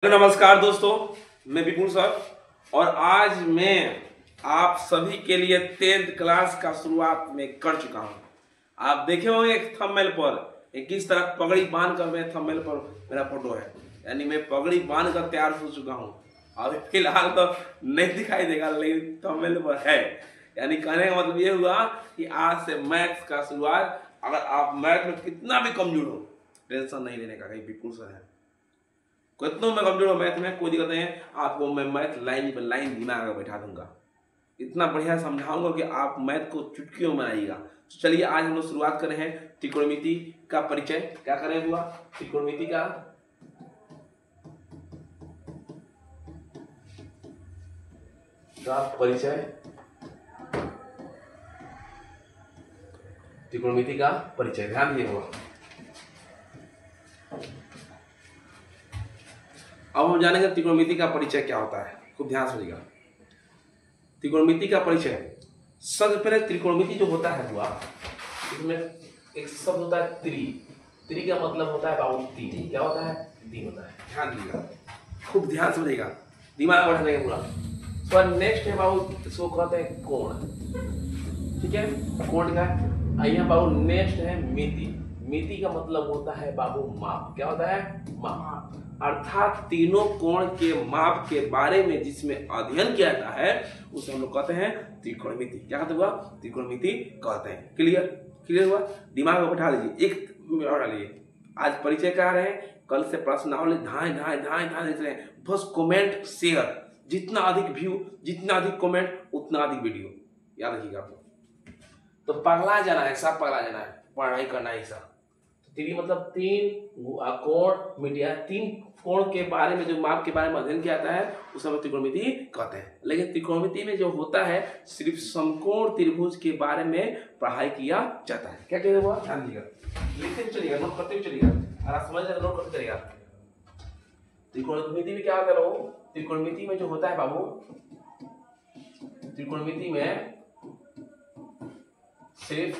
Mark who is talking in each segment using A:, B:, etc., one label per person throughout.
A: नमस्कार दोस्तों, मैं विपुल सर और आज मैं आप सभी के लिए 10th क्लास का शुरुआत में कर चुका हूं। आप देखे होंगे एक थंबनेल पर एक किस तरह पगड़ी बांध कर मेरे थंबनेल पर मेरा फोटो है, यानी मैं पगड़ी बांध कर तैयार हो चुका हूं। अभी फिलहाल तो नहीं दिखाई देगा लेकिन थंबनेल पर है। यानी कहने का मतलब ये हुआ कि आज से मैथ्स का शुरुआत। अगर आप मैथ में कितना भी कमजोर हो, टेंशन नहीं लेने का, कहीं विपुल सर है। कितनों में कमजोर हो मैथ में, कोई दिक्कत नहीं है। आपको मैं मैथ लाइन बाय लाइन दिमाग में बैठा दूंगा, इतना बढ़िया समझाऊंगा कि आप मैथ को चुटकियों में बनाइएगा। तो चलिए आज हम लोग शुरुआत कर रहे हैं त्रिकोणमिति का परिचय। क्या करें हुआ? त्रिकोणमिति का परिचय, त्रिकोणमिति का परिचय ध्यान दिए हुआ। अब हम जानेंगे त्रिकोणमिति का परिचय क्या होता है। खूब ध्यान सुनिएगा। त्रिकोणमिति का परिचय, सबसे पहले त्रिकोणमिति जो होता है हुआ, इसमें एक शब्द होता है त्रि। त्रि का मतलब होता है बाबू तीन। क्या होता है? तीन होता है। ध्यान दीजिएगा, खूब ध्यान समझिएगा, दिमाग बढ़ा देगा पूरा। तो नेक्स्ट है बाबू, इसको कहते हैं कोण। ठीक है, कोण का यहाँ बाबू नेक्स्ट है मिति। मिति का मतलब होता है बाबू माप। क्या होता है? माप। अर्थात तीनों कोण के माप के बारे में जिसमें अध्ययन किया जाता है उसे हम लोग कहते हैं त्रिकोणमिति। क्या कहते हुआ? त्रिकोणमिति कहते हैं। क्लियर? क्लियर हुआ? दिमाग में बैठा लीजिए, एक और डालिए। आज परिचय करा रहे हैं, कल से प्रश्नावली धाए धाए धाए धाए देख रहे हैं। बस कमेंट शेयर, जितना अधिक व्यू, जितना अधिक कमेंट, उतना अधिक वीडियो। याद रखिएगा आपको। तो पगला जाना है, सब पगला जाना है, पढ़ाई करना है सब। त्रि मतलब तीन, कोण, मीडिया, तीन कोण के बारे में जो माप के बारे में अध्ययन किया जाता है उसे हम त्रिकोणमिति कहते हैं। लेकिन त्रिकोणमिति में जो होता है सिर्फ समकोण त्रिभुज के बारे में पढ़ाई किया जाता है। क्या कहते हुआ? ध्यान दीजिएगा, लिखते भी चलिएगा, नोट करते भी चलिएगा, अगर समझ जाएगा नोट करते चलिएगा। त्रिकोणमिति में क्या होता है बाबू? त्रिकोणमिति में जो होता है बाबू, त्रिकोणमिति में सिर्फ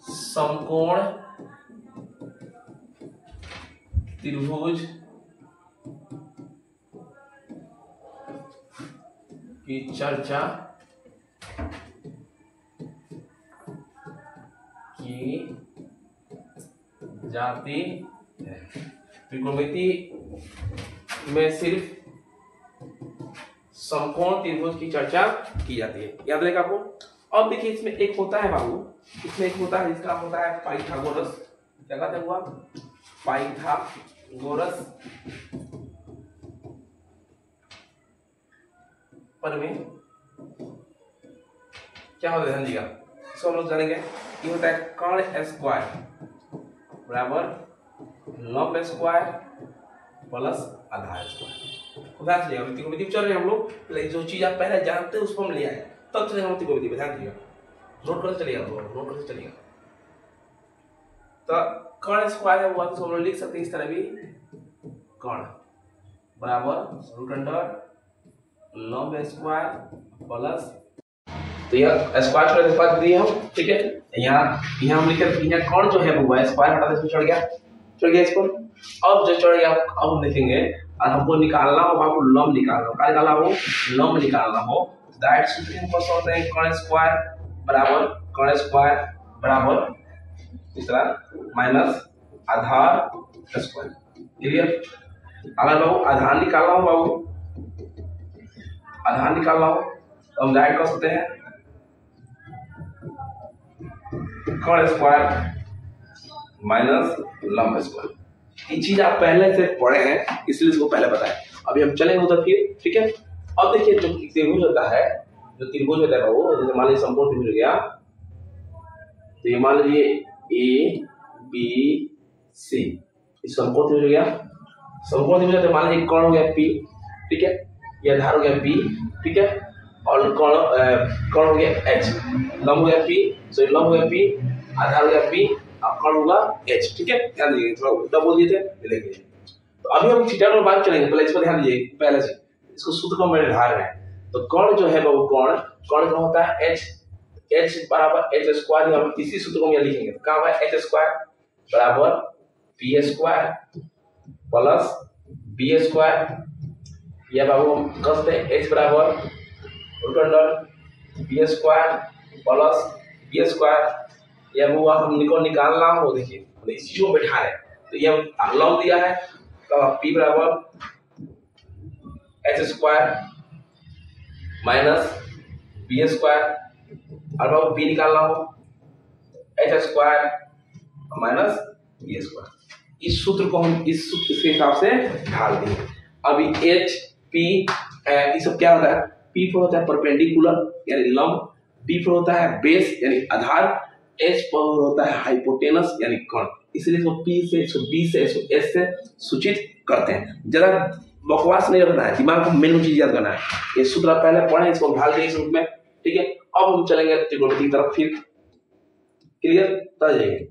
A: समकोण त्रिभुज की चर्चा की जाती है। त्रिकोणमिति में सिर्फ समकोण त्रिभुज की चर्चा की जाती है। याद रहेगा आपको। अब देखिए इसमें एक होता है बाबू, इसमें एक होता है जिसका होता है पाइथागोरस। क्या कहते हुआ? पाइथागोरस पर में क्या होता है? ध्यान दीजिएगा, इसको हम लोग जानेंगे। ये होता है कर्ण स्क्वायर बराबर लंब स्क्वायर प्लस आधार स्क्वायर। ध्यान दीजिएगा, त्रिकोणमिति चल रहे हैं हम लोग, लेकिन जो चीज आप पहले जानते हैं उसको हम ले आए, तब चलेगा हम त्रिकोणमिति पे। ध्यान दीजिएगा, नोट करते चलिएगा, नोट करते चलिएगा। तो कर्ण स्क्वायर है वो तो हम लोग लिख सकते हैं इस तरह भी, कर्ण बराबर रूट अंडर लंब स्क्वायर प्लस, तो यह स्क्वायर छोड़ स्क्वायर दिए हम। ठीक है, यहाँ हम लिखे यहाँ कर्ण जो है वो स्क्वायर हटा दे, चढ़ गया इस पर। अब जो चढ़ गया अब हम लिखेंगे, और हमको निकालना हो बाबू लंब निकालना हो। क्या निकालना हो? लंब निकालना हो। दैट सिंपल होता है कर्ण स्क्वायर बराबर इस तरह माइनस आधार स्क्वायर। क्लियर? अगर बाबू आधार निकालना हो, तो हम डायरेक्ट कर सकते हैं कर्ण स्क्वायर माइनस लंब स्क्वायर। ये चीज आप पहले से पढ़े हैं इसलिए इसको पहले बताएं। अभी हम चलेंगे उधर फिर। ठीक है, अब देखिए जो त्रिभुज होता है, बाबू, जैसे मान लीजिए संपूर्ण त्रिभुज हो गया, तो ये मान लीजिए ए बी सी, इस समकोण त्रिभुज हो गया। समकोण त्रिभुज तो मान लीजिए कर्ण हो गया पी। ठीक है, ये आधार हो गया बी। ठीक है, और कर्ण हो गया एच, लंब हो गया पी, सॉरी लंब हो गया पी, आधार हो गया पी, अब कर्ण होगा एच। ठीक है, ध्यान दीजिए, थोड़ा उल्टा बोल दिए थे, लिख लीजिए। तो अभी हम थीटा और बात चलेंगे, पहले इस पर ध्यान दीजिए, पहले से इसको सूत्र को मैंने ढाल रहे हैं। तो कर्ण जो है बाबू, कर्ण का होता है एच, एच बराबर एच स्क्वायर। हम इसी सूत्र को हम लिखेंगे, क्या होगा? एच स्क्वायर बराबर P square plus B square, या बाबू हम कसते हैं एच बराबर root under B square plus B square, या वो हमको निकालना हो, देखिए हमने इस चीज को बैठा है तो ये लॉग दिया है तो पी बराबर H square minus B square, और बाबू बी निकालना हो H square minus B square. इस सूत्र को हम इस सूत्र के हिसाब से ढाल देंगे। अभी एच पी ये सब क्या होता है, पी पर होता है परपेंडिकुलर यानी लंब, बी पर होता है बेस यानी आधार, एच पर होता है हाइपोटेनस यानी कर्ण, इसलिए इसको पी से इसको बी से इसको एस से सूचित करते हैं। जरा बकवास नहीं रखना है, दिमाग को मेन चीज याद करना है। ये सूत्र पहले पढ़े, इसको ढाल दिए इस रूप में, ठीक है। अब हम चलेंगे त्रिकोणमिति की तरफ, फिर क्लियर कर जाएंगे।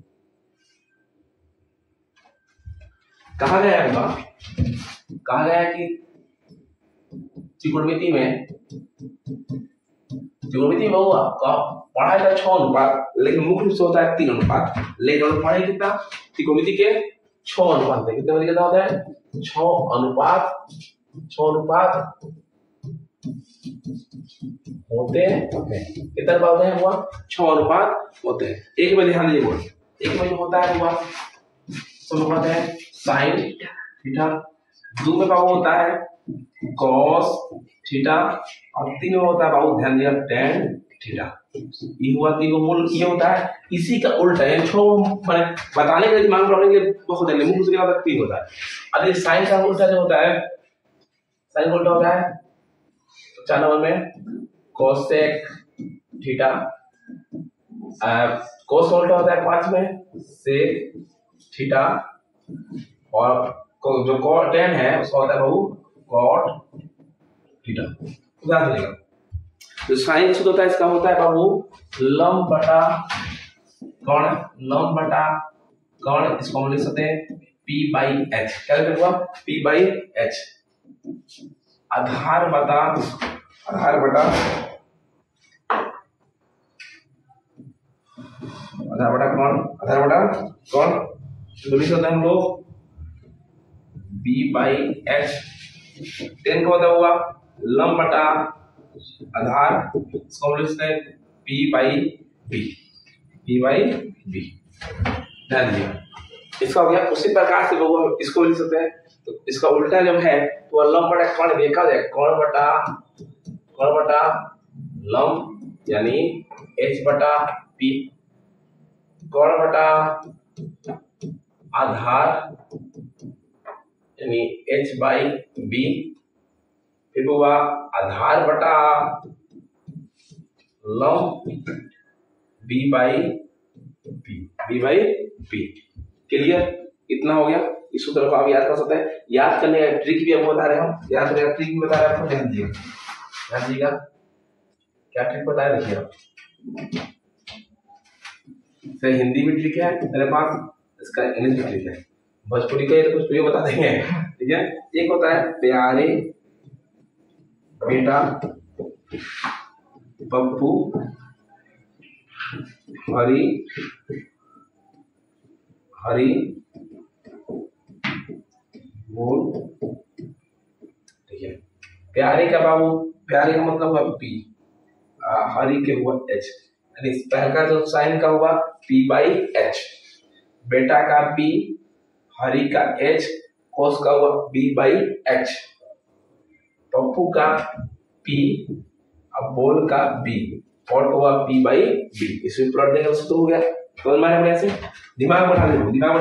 A: कहा गया है कि त्रिकोणमिति में हुआ पढ़ाई था 6 अनुपात, लेकिन मुख्य रूप से होता है 3 अनुपात। लेकिन हम पढ़ाई कितना त्रिकोणमिति के 6 अनुपात, कितने बजे कितना होता है 6 अनुपात होते हैं, कितने अनुपात होते हैं हुआ 6 अनुपात होते हैं। एक में ध्यान दीजिए, एक में जो होता है हुआ अनुपात है साइन थीटा, 2 में बाबू होता है कॉस थीटा, और 3 में होता है बाबू ध्यान दिया टेन थीटा। ये हुआ 3 मूल, ये होता है इसी का उल्टा है, मैंने बताने के दिमाग में रखने के बहुत है, मुख्य उसके बाद 3 होता है। अब ये साइन का उल्टा जो होता है, साइन उल्टा होता है 4 नंबर में कोसेक थीटा, कोस का उल्टा होता है 5 में सेक थीटा, और जो कॉट टेन है उसका होता है बाबू कॉट थीटा। ध्यान देगा जो साइन सूत्र होता है इसका होता है बाबू लंब बटा कर्ण, इसको हम लिख सकते हैं P बाई एच। क्या लिखा हुआ P बाई एच, आधार बटा कर्ण, तो लिख सकते हैं हम लोग B बाई एच। 10 का होता हुआ लंब बटा आधार, इसको हम लिख सकते हैं P बाई बी। ध्यान दीजिए इसका हो गया। उसी प्रकार से लोग इसको लिख सकते हैं, तो इसका उल्टा जब है तो लंब बटा कर्ण देखा जाए, कर्ण बटा लंब यानी H बटा P, कर्ण बटा आधार यानी H बाई बी, फिर होगा आधार बटा लंब B बाई बी। क्लियर, इतना हो गया। इस सूत्र को आप याद कर सकते हैं। याद करने का ट्रिक भी हम बता रहे हैं, याद करने का ट्रिक भी बता रहे हैं, ध्यान दीजिएगा क्या ट्रिक बताया, देखिए आप। फिर हिंदी में ट्रिक है मेरे पास, इसका इंग्लिश में ट्रिक है, भोजपुरी का तो कुछ बता देंगे, ठीक है। एक होता है प्यारे बेटा पप्पू हरी बोल, ठीक है। प्यारे का बाबू, प्यारे का मतलब हुआ P, हरी के हुआ H, यानी पहला जो साइन का हुआ P बाई H, बेटा का P, हरी का H, कोस का हुआ B बाई H, पप्पू का P, अब बोल का B, और हुआ P बाई B। इसमें प्लॉट देंगे तो हो गया। समझ में आया? ऐसे दिमाग बढ़ा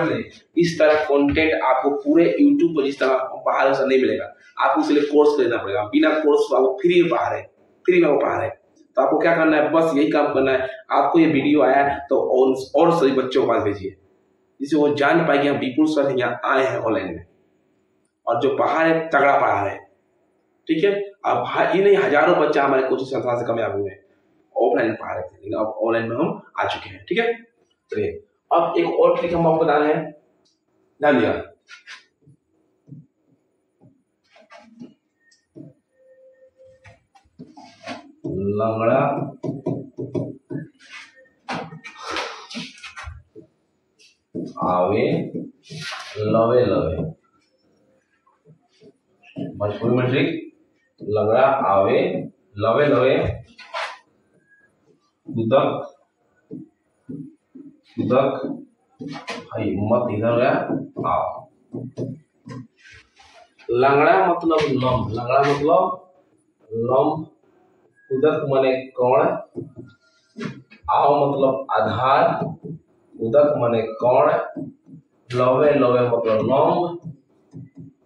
A: ले। इस तरह कंटेंट आपको पूरे YouTube पर जिस तरह बाहर से नहीं मिलेगा, आपको इसलिए कोर्स लेना पड़ेगा। बिना कोर्स आपको फ्री में पढ़ा रहे, तो आपको क्या करना है, बस यही काम करना है। आपको ये वीडियो आया तो और सभी बच्चों के पास भेजिए, जिससे वो जान पाएंगे हम विपुल सर यहाँ आए हैं ऑनलाइन में, और जो पढ़ा है तगड़ा पढ़ा है, ठीक है। अब ये नहीं हजारों बच्चा हमारे कोचिंग संस्थान से कामयाब हुए हैं, ऑफलाइन पढ़ा रहे थे, लेकिन अब ऑनलाइन में हम आ चुके हैं, ठीक है। चलिए अब एक और ट्रिक हम आपको बता रहे हैं, ध्यान दिया। लंगड़ा आवे लवे, भोजपुरी में ट्रिक, लंगड़ा आवे लवे लवे उदक उदक भाई मत इधर गया आओ। लंगड़ा मतलब लंब, लंगड़ा मतलब लंब, उदक माने कौन, आओ मतलब आधार, उदक माने कौन, लवे लवे मतलब लंब,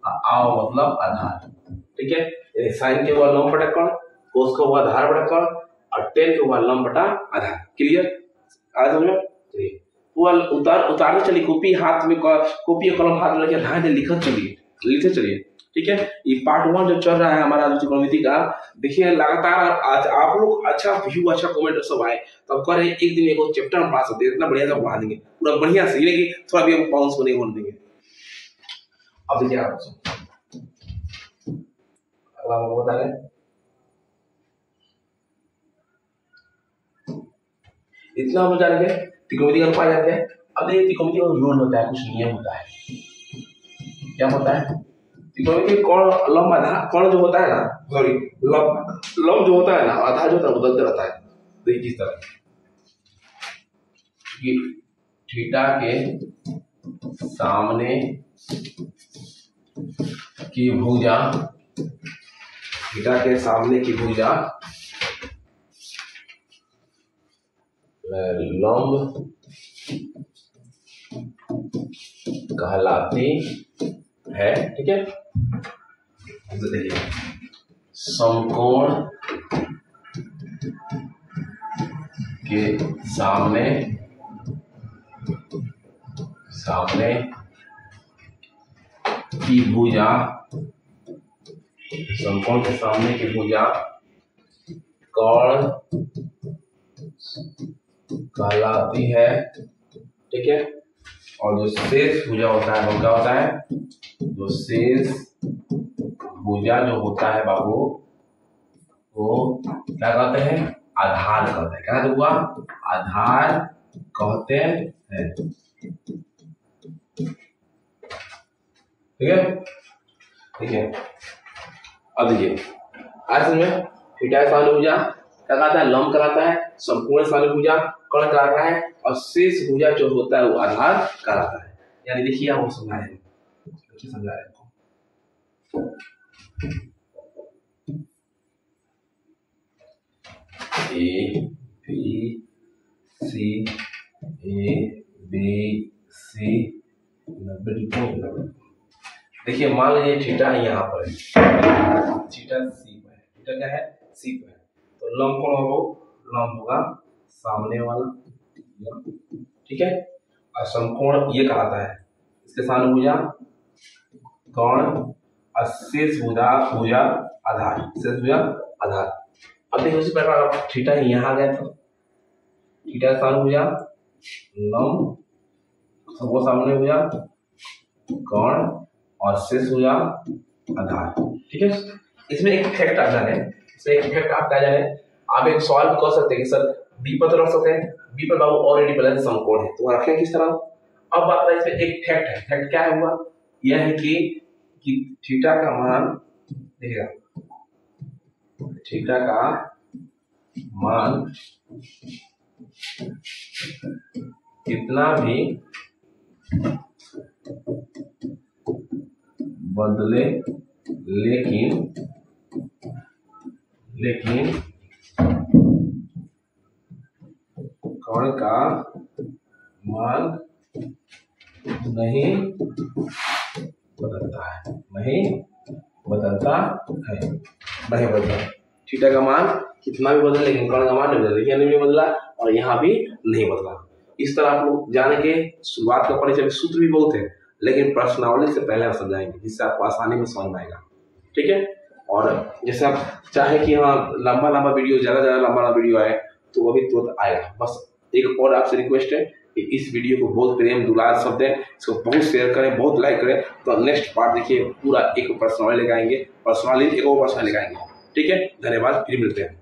A: आओ मतलब आधार। ठीक है, साइन के हुआ लंब बटा कौन, कोस का हुआ आधार बटा कौन, और टेन के हुआ लंब बटा आधार। क्लियर आज समझो। वो उतारने चलिए, कॉपी हाथ में, कॉपी और कलम हाथ में लेके ध्यान से लिखते चलिए। ठीक है, ये पार्ट 1 जो चल रहा है हमारा त्रिकोणमिति का, देखिए लगातार आज आप लोग अच्छा व्यू अच्छा कमेंट सब आए, तो अब कह रहे एक दिन एक चैप्टर हम पास होते हैं, इतना बढ़िया से पढ़ा देंगे पूरा बढ़िया से, ये कि थोड़ा भी हम बाउंस होने को देंगे। अब देखिए आप अगला हम बता रहे हैं, इतना हम जान गए त्रिकोणमिति का रूप जान गए। अब ये त्रिकोणमिति का रूल होता है, कुछ नियम होता है। क्या होता है त्रिकोणमिति में, कौन लंब आधार, कौन जो होता है ना, सॉरी लंब जो होता है ना, आधार जो होता है बदलता रहता है। देखिए किस तरह कि थीटा के सामने की भुजा, थीटा के सामने की भुजा लंब कहलाती है। ठीक है, देखिए समकोण के सामने की भुजा, समकोण के सामने की भुजा कोण कहलाती है। ठीक है, और जो शेष भुजा होता है वो क्या होता है, जो शेष भुजा जो होता है बाबू, वो क्या कहते हैं, आधार कहते हैं। क्या हुआ, आधार कहते हैं। ठीक है, ठीक है। अब देखिए आज में थीटा के सामने भुजा क्या कहता है, लंब कहलाता है, संपूर्ण सामने भुजा कर्ण कहलाता है, और शेष भुजा जो होता है वो आधार कहलाता है। यानी देखिए आप समझा रहे हैं, समझा रहे हैं ए बी सी 90 डिग्री। देखिए मान लीजिए थीटा है यहाँ पर, थीटा सी पर है, थीटा क्या है, सी पर है, तो लंब कौन होगा, लंब होगा सामने वाला। ठीक है, और समकोण ये कहलाता है, इसके सामने भुजा कोण, और शेष भुजा भुजा आधार, शेष भुजा आधार। अब देखिए उसी प्रकार थीटा यहाँ गया था, थीटा सामने भुजा लंब, वो सामने भुजा कोण, और शेष भुजा आधार। ठीक है, इसमें एक फैक्ट आप जाने, इसमें एक फैक्ट आप क्या जाने, आप एक सवाल कर सकते हैं कि सर बी पर तो रख सकते हैं, बी पर बाबू ऑलरेडी पहले से समकोण है, तो रखें किस तरह। अब बात है इसमें एक फैक्ट है, फैक्ट क्या है हुआ, यह है कि थीटा का मान, देखिएगा थीटा का मान कितना भी बदले, लेकिन कोण का मान नहीं बदलता है, नहीं बदलता। थीटा का मान कितना भी बदले लेकिन कोण का मान नहीं बदला, देखिए नहीं बदला और यहाँ भी नहीं बदला। इस तरह आप लोग जानेंगे, शुरुआत का परिचय में सूत्र भी बहुत है, लेकिन प्रश्नावली से पहले आप समझाएंगे जिससे आपको आसानी में समझ में आएगा। ठीक है, और जैसे आप चाहे कि हाँ लंबा वीडियो, ज्यादा लंबा वीडियो आए तो वो भी तुरंत आएगा। बस एक और आपसे रिक्वेस्ट है कि इस वीडियो को बहुत प्रेम दुलार सब दें, इसको बहुत शेयर करें, बहुत लाइक करें, तो नेक्स्ट पार्ट देखिए पूरा एक प्रश्नावली लेकर आएंगे, एक और प्रश्नावली लेकर आएंगे। ठीक है, धन्यवाद, फिर मिलते हैं।